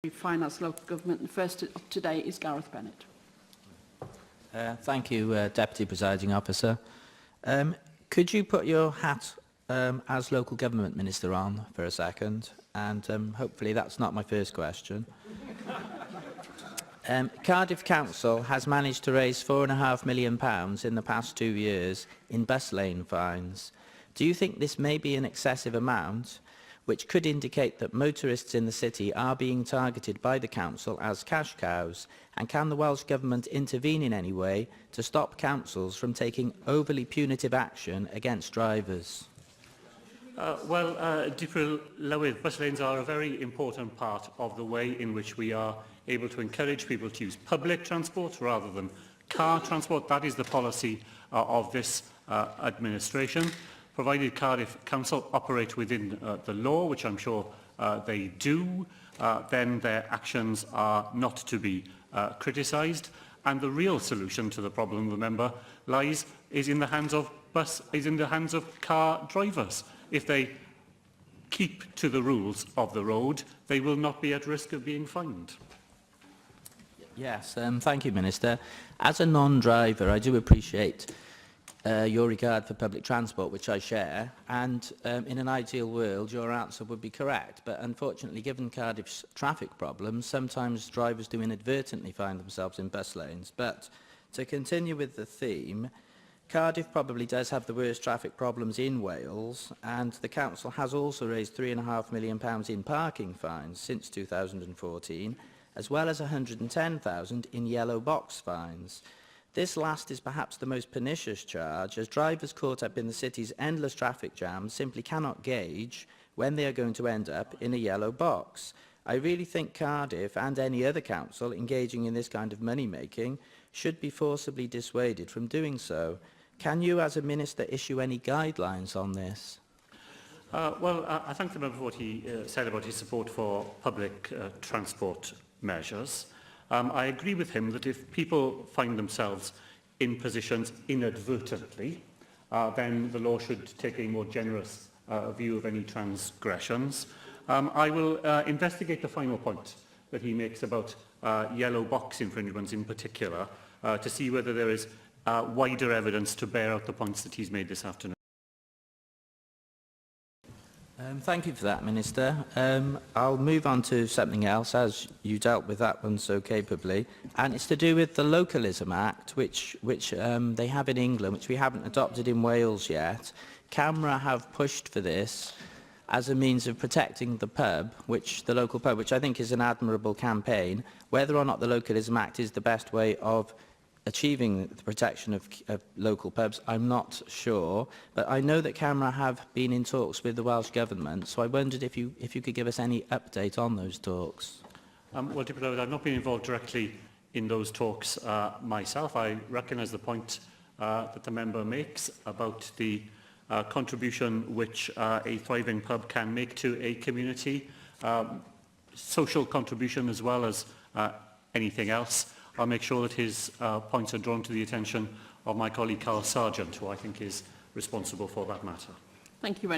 Finance Local Government. The first up today is Gareth Bennett. Thank you, Deputy Presiding Officer. Could you put your hat as Local Government Minister on for a second? And hopefully that's not my first question. Cardiff Council has managed to raise £4.5 million in the past 2 years in bus lane fines. Do you think this may be an excessive amount, which could indicate that motorists in the city are being targeted by the council as cash cows? And can the Welsh Government intervene in any way to stop councils from taking overly punitive action against drivers? Dipro Lywydd, bus lanes are a very important part of the way in which we are able to encourage people to use public transport rather than car transport. That is the policy of this administration. Provided Cardiff Council operate within the law, which I'm sure they do, then their actions are not to be criticised. And the real solution to the problem, remember, is in the hands of car drivers. If they keep to the rules of the road, they will not be at risk of being fined. Yes, thank you, Minister. As a non-driver, I do appreciate your regard for public transport, which I share, and in an ideal world your answer would be correct, but unfortunately given Cardiff's traffic problems, sometimes drivers do inadvertently find themselves in bus lanes. But to continue with the theme, Cardiff probably does have the worst traffic problems in Wales, and the council has also raised £3.5 million in parking fines since 2014, as well as £110,000 in yellow box fines. This last is perhaps the most pernicious charge, as drivers caught up in the city's endless traffic jams simply cannot gauge when they are going to end up in a yellow box. I really think Cardiff and any other council engaging in this kind of money-making should be forcibly dissuaded from doing so. Can you, as a minister, issue any guidelines on this? I thank the member for what he said about his support for public transport measures. I agree with him that if people find themselves in positions inadvertently, then the law should take a more generous view of any transgressions. I will investigate the final point that he makes about yellow box infringements in particular, to see whether there is wider evidence to bear out the points that he's made this afternoon. Thank you for that, Minister. I'll move on to something else, as you dealt with that one so capably, and it's to do with the Localism Act, which they have in England, which we haven't adopted in Wales yet. CAMRA have pushed for this as a means of protecting the pub, the local pub, which I think is an admirable campaign. Whether or not the Localism Act is the best way of achieving the protection of local pubs, I'm not sure, but I know that CAMRA have been in talks with the Welsh Government, so I wondered if you could give us any update on those talks. Well, I've not been involved directly in those talks myself. I recognise the point that the member makes about the contribution which a thriving pub can make to a community, social contribution as well as anything else. I'll make sure that his points are drawn to the attention of my colleague Carl Sargent, who I think is responsible for that matter. Thank you very much.